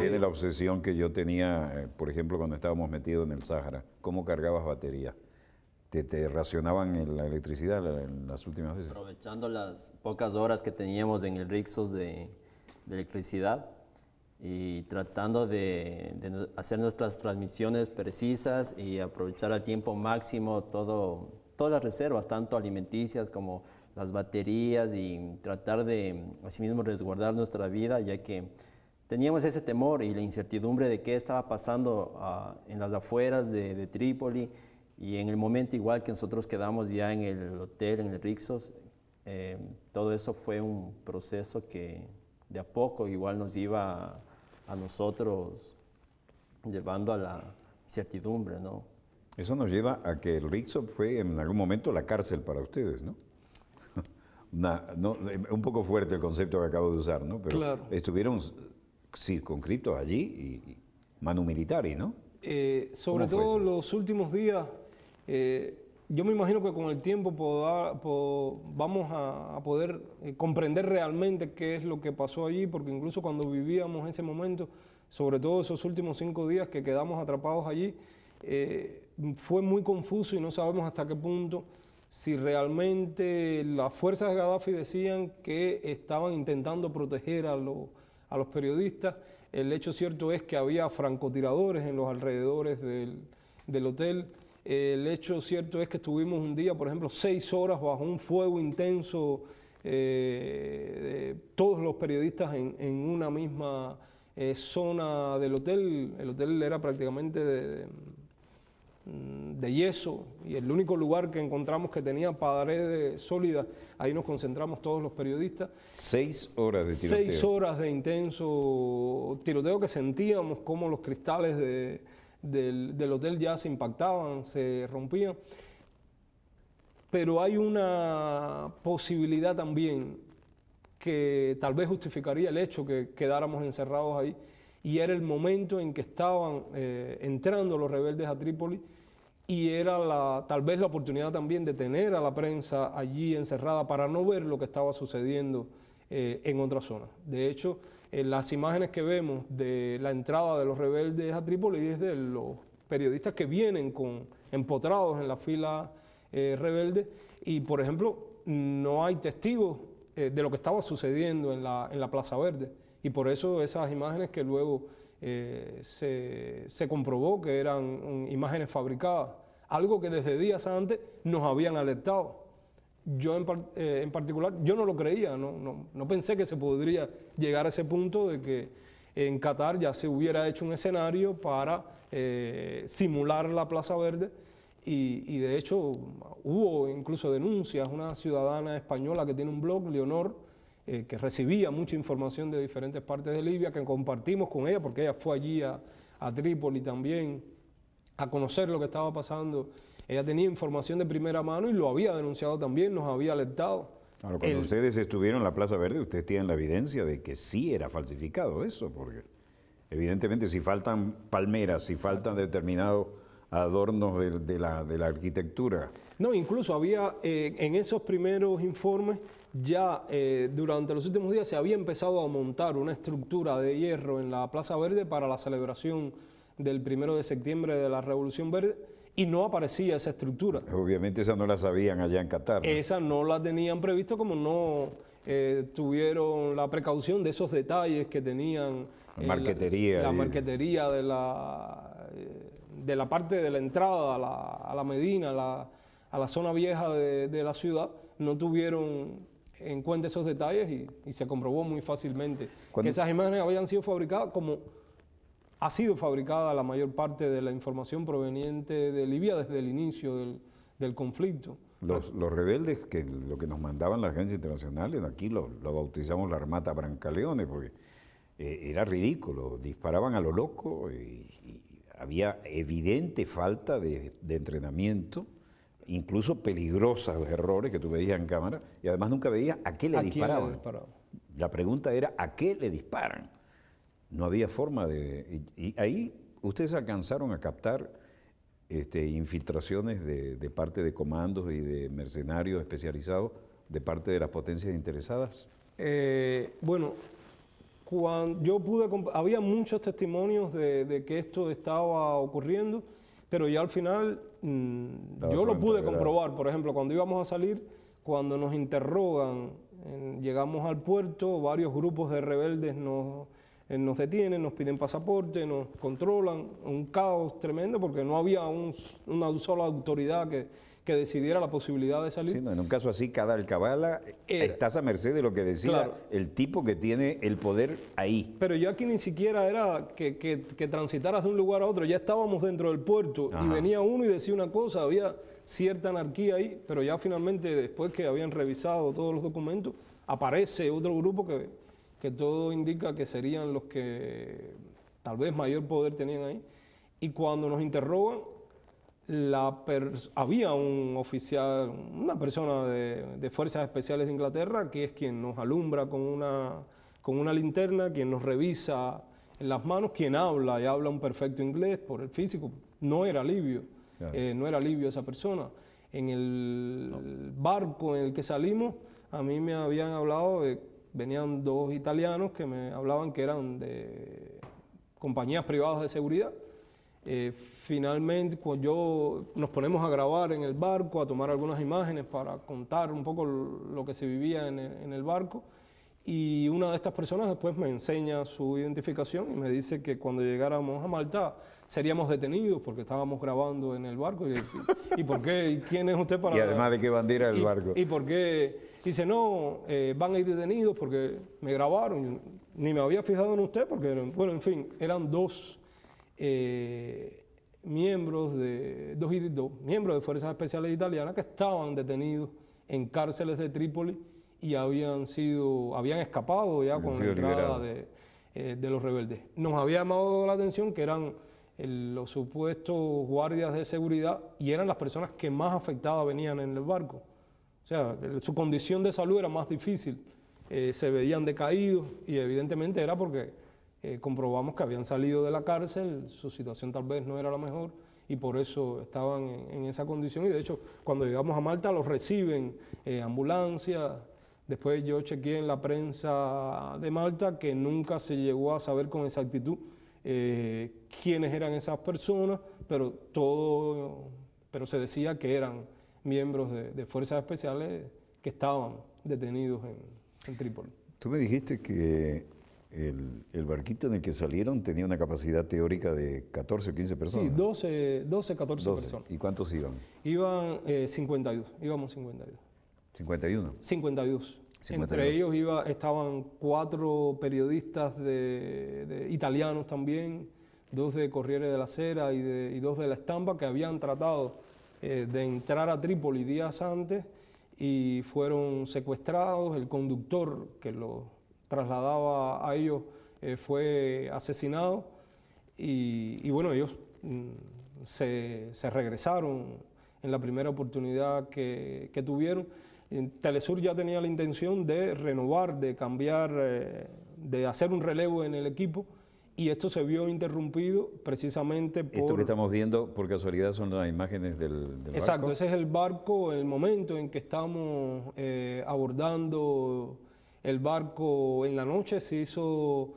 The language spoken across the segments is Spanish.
viene la obsesión que yo tenía, por ejemplo, cuando estábamos metidos en el Sáhara. ¿Cómo cargabas batería? ¿Te racionaban la electricidad en las últimas veces? Aprovechando las pocas horas que teníamos en el Rixos de electricidad y tratando de hacer nuestras transmisiones precisas y aprovechar al tiempo máximo todas las reservas, tanto alimenticias como las baterías, y tratar de asimismo resguardar nuestra vida, ya que teníamos ese temor y la incertidumbre de qué estaba pasando en las afueras de Trípoli, y en el momento igual que nosotros quedamos ya en el hotel, en el Rixos. Todo eso fue un proceso que de a poco igual nos iba a nosotros llevando a la incertidumbre, ¿no? Eso nos lleva a que el Rixos fue en algún momento la cárcel para ustedes, ¿no? Un poco fuerte el concepto que acabo de usar, ¿no? Pero claro, estuvieron circunscriptos allí y manu militari, ¿no? Sobre todo los últimos días, yo me imagino que con el tiempo vamos a poder comprender realmente qué es lo que pasó allí, porque incluso cuando vivíamos ese momento, sobre todo esos últimos 5 días que quedamos atrapados allí, fue muy confuso y no sabemos hasta qué punto, si realmente las fuerzas de Gaddafi decían que estaban intentando proteger a los periodistas. El hecho cierto es que había francotiradores en los alrededores del hotel. El hecho cierto es que estuvimos un día, por ejemplo, 6 horas bajo un fuego intenso, todos los periodistas en una misma zona del hotel. El hotel era prácticamente de yeso, y el único lugar que encontramos que tenía paredes sólidas, ahí nos concentramos todos los periodistas. 6 horas de tiroteo. 6 horas de intenso tiroteo, que sentíamos como los cristales del hotel ya se impactaban, se rompían. Pero hay una posibilidad también que tal vez justificaría el hecho que quedáramos encerrados ahí, y era el momento en que estaban entrando los rebeldes a Trípoli, y era tal vez la oportunidad también de tener a la prensa allí encerrada para no ver lo que estaba sucediendo en otras zonas. De hecho, las imágenes que vemos de la entrada de los rebeldes a Trípoli es de los periodistas que vienen empotrados en la fila rebelde, y por ejemplo no hay testigos de lo que estaba sucediendo en la Plaza Verde, y por eso esas imágenes que luego se comprobó que eran imágenes fabricadas, algo que desde días antes nos habían alertado. Yo en particular, yo no lo creía, no pensé que se podría llegar a ese punto de que en Qatar ya se hubiera hecho un escenario para simular la Plaza Verde, y de hecho hubo incluso denuncias. Una ciudadana española que tiene un blog, Leonor, que recibía mucha información de diferentes partes de Libia, que compartimos con ella, porque ella fue allí a Trípoli también a conocer lo que estaba pasando. Ella tenía información de primera mano y lo había denunciado también, nos había alertado. Claro, cuando ustedes estuvieron en la Plaza Verde, ustedes tienen la evidencia de que sí era falsificado eso, porque evidentemente si faltan palmeras, si faltan determinados adornos de la arquitectura. No, incluso había en esos primeros informes, ya durante los últimos días se había empezado a montar una estructura de hierro en la Plaza Verde para la celebración del 1 de septiembre de la Revolución Verde, y no aparecía esa estructura. Obviamente esa no la sabían allá en Qatar, ¿no? Esa no la tenían previsto, como no tuvieron la precaución de esos detalles que tenían marquetería, la marquetería de la parte de la entrada a la Medina, a la zona vieja de la ciudad. No tuvieron en cuenta esos detalles, y se comprobó muy fácilmente que esas imágenes habían sido fabricadas, como ha sido fabricada la mayor parte de la información proveniente de Libia desde el inicio del conflicto. Los rebeldes, que lo que nos mandaban las agencias internacionales, aquí lo bautizamos la Armata Brancaleone, porque era ridículo, disparaban a lo loco, y había evidente falta de entrenamiento, incluso peligrosos errores que tú veías en cámara, y además nunca veías a qué le disparaban. La pregunta era, ¿a qué le disparan? No había forma de... Y ahí ustedes alcanzaron a captar infiltraciones de parte de comandos y de mercenarios especializados de parte de las potencias interesadas. Bueno, había muchos testimonios de que esto estaba ocurriendo, pero ya al final yo lo pude comprobar. Por ejemplo, cuando íbamos a salir, cuando nos interrogan, llegamos al puerto, varios grupos de rebeldes nos detienen, nos piden pasaporte, nos controlan, un caos tremendo porque no había una sola autoridad que decidiera la posibilidad de salir. Sí, no, en un caso así, cada alcabala estás a merced de lo que decida el tipo que tiene el poder ahí. Pero ya aquí ni siquiera era que transitaras de un lugar a otro, ya estábamos dentro del puerto. Ajá. Y venía uno y decía una cosa, había cierta anarquía ahí, pero ya finalmente, después que habían revisado todos los documentos, aparece otro grupo que todo indica que serían los que tal vez mayor poder tenían ahí. Y cuando nos interrogan, había un oficial, una persona de Fuerzas Especiales de Inglaterra, que es quien nos alumbra con una linterna, quien nos revisa en las manos, quien habla y habla un perfecto inglés por el físico. No era libio, no era libio esa persona. En el barco en el que salimos, a mí me habían hablado venían dos italianos que me hablaban que eran de compañías privadas de seguridad. Finalmente, cuando nos ponemos a grabar en el barco, a tomar algunas imágenes para contar un poco lo que se vivía en el barco, y una de estas personas después me enseña su identificación y me dice que cuando llegáramos a Malta seríamos detenidos porque estábamos grabando en el barco. ¿Y por qué? ¿Y quién es usted para...? Y además de qué bandera el barco. ¿Y por qué? Dice, no, van a ir detenidos porque me grabaron. Ni me había fijado en usted porque, bueno, en fin, eran dos miembros de Fuerzas Especiales Italianas que estaban detenidos en cárceles de Trípoli y habían escapado ya con la entrada de los rebeldes. Nos había llamado la atención que eran los supuestos guardias de seguridad y eran las personas que más afectadas venían en el barco. O sea, su condición de salud era más difícil, se veían decaídos y evidentemente era porque comprobamos que habían salido de la cárcel, su situación tal vez no era la mejor y por eso estaban en esa condición. Y de hecho, cuando llegamos a Malta los reciben ambulancias. Después yo chequeé en la prensa de Malta que nunca se llegó a saber con exactitud quiénes eran esas personas, pero se decía que eran miembros de fuerzas especiales que estaban detenidos en Trípoli. Tú me dijiste que el barquito en el que salieron tenía una capacidad teórica de 14 o 15 personas. Sí, 14 personas. ¿Y cuántos iban? Iban 52, íbamos 52. ¿51? 52. Entre ellos estaban 4 periodistas italianos también, 2 de Corriere della Sera y 2 de La Stampa, que habían tratado de entrar a Trípoli días antes y fueron secuestrados. El conductor que los trasladaba a ellos fue asesinado y bueno, ellos se regresaron en la primera oportunidad que tuvieron. Telesur ya tenía la intención de renovar, de cambiar, de hacer un relevo en el equipo y esto se vio interrumpido precisamente por... Esto que estamos viendo por casualidad son las imágenes del barco. Exacto, ese es el barco, el momento en que estamos abordando el barco en la noche. Se hizo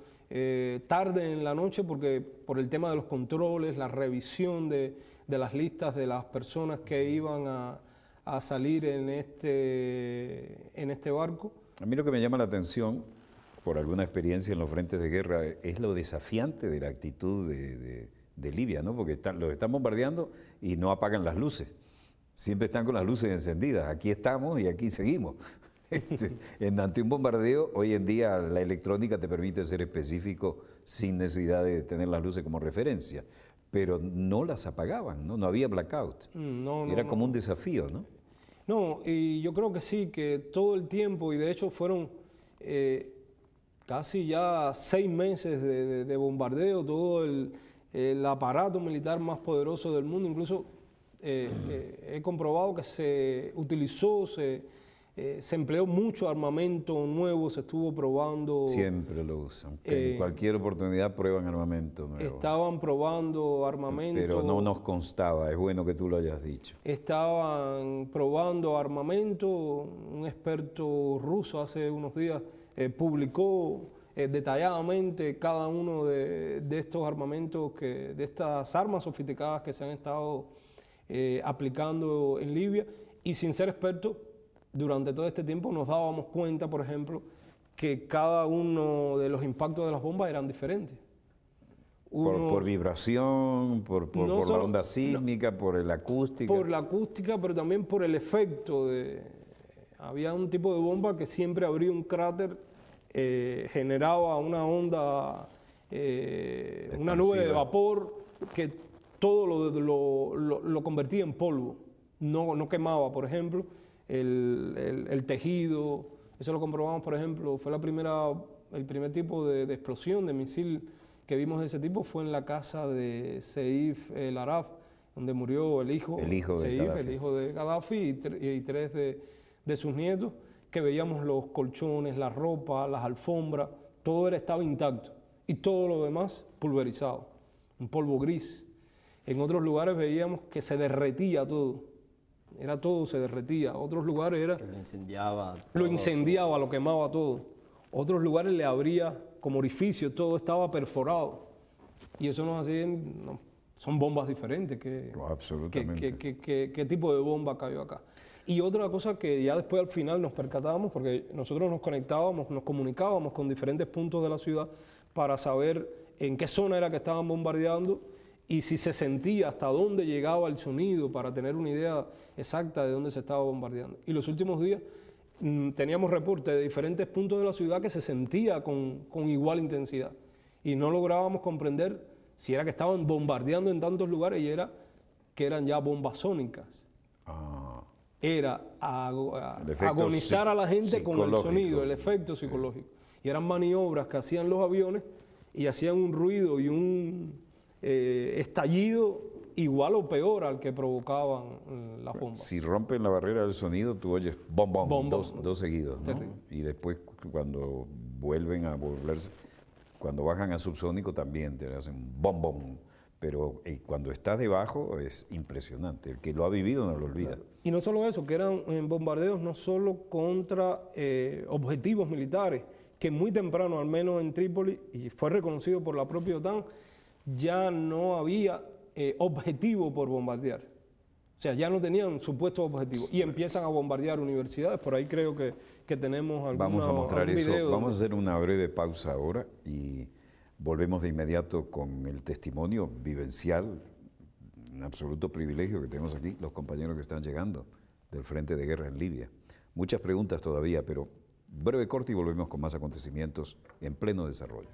tarde en la noche porque por el tema de los controles, la revisión de las listas de las personas que iban a salir en este barco. A mí lo que me llama la atención, por alguna experiencia en los frentes de guerra, es lo desafiante de la actitud de Libia, ¿no? Porque los están bombardeando y no apagan las luces. Siempre están con las luces encendidas. Aquí estamos y aquí seguimos. Ante un bombardeo, hoy en día la electrónica te permite ser específico sin necesidad de tener las luces como referencia. Pero no las apagaban, ¿no? No había blackout. Era como un desafío, ¿no? No, y yo creo que sí, que todo el tiempo, y de hecho fueron casi ya 6 meses de bombardeo, todo el aparato militar más poderoso del mundo, incluso he comprobado que se utilizó, se empleó mucho armamento nuevo, se estuvo probando... Siempre lo usan, en cualquier oportunidad prueban armamento nuevo. Estaban probando armamento... Pero no nos constaba, es bueno que tú lo hayas dicho. Estaban probando armamento, un experto ruso hace unos días publicó detalladamente cada uno de estos armamentos, de estas armas sofisticadas que se han estado aplicando en Libia, y sin ser expertos, durante todo este tiempo nos dábamos cuenta, por ejemplo, que cada uno de los impactos de las bombas eran diferentes. Por vibración, por No la solo- onda sísmica, por la acústica. Por la acústica, pero también por el efecto. Había un tipo de bomba que siempre abría un cráter, generaba una onda, una nube de Expansiva. vapor que todo lo convertía en polvo. No quemaba, por ejemplo, el tejido. Eso lo comprobamos, por ejemplo, fue el primer tipo de explosión de misil que vimos de ese tipo fue en la casa de Seif el Araf, donde murió el hijo de Seif, Gaddafi. el hijo de Gaddafi, y tres de sus nietos, que veíamos los colchones, la ropa, las alfombras, todo estaba intacto y todo lo demás pulverizado, un polvo gris. En otros lugares veíamos que se derretía todo, se derretía. Otros lugares era Que lo incendiaba. lo todo incendiaba, lo quemaba todo. Otros lugares le abría como orificio, todo estaba perforado. Y eso nos hacía, son bombas diferentes. Absolutamente. ¿Qué tipo de bomba cayó acá? Y otra cosa que ya después al final nos percatábamos, porque nosotros nos conectábamos, nos comunicábamos con diferentes puntos de la ciudad para saber en qué zona era que estaban bombardeando y si se sentía hasta dónde llegaba el sonido para tener una idea exacta de dónde se estaba bombardeando. Y los últimos días teníamos reportes de diferentes puntos de la ciudad que se sentía con igual intensidad y no lográbamos comprender si era que estaban bombardeando en tantos lugares y era que eran ya bombas sónicas. Era El efecto agonizar a la gente con el psicológico. sonido, el efecto psicológico. Y eran maniobras que hacían los aviones y hacían un ruido y un estallido igual o peor al que provocaban las bombas. Si rompen la barrera del sonido, tú oyes bom, bom, Bom, bom. dos seguidos, ¿no? Terrible. Y después cuando vuelven a volverse, cuando bajan a subsónico también te hacen bom, bom. Pero cuando estás debajo es impresionante. El que lo ha vivido no lo olvida. Y no solo eso, que eran bombardeos no solo contra objetivos militares, que muy temprano, al menos en Trípoli, y fue reconocido por la propia OTAN, ya no había objetivo por bombardear. O sea, ya no tenían supuestos objetivos. Y empiezan a bombardear universidades. Por ahí creo que tenemos Vamos a mostrar algún eso. video Vamos a hacer una breve pausa ahora y volvemos de inmediato con el testimonio vivencial, un absoluto privilegio que tenemos aquí, los compañeros que están llegando del frente de guerra en Libia. Muchas preguntas todavía, pero breve corte y volvemos con más acontecimientos en pleno desarrollo.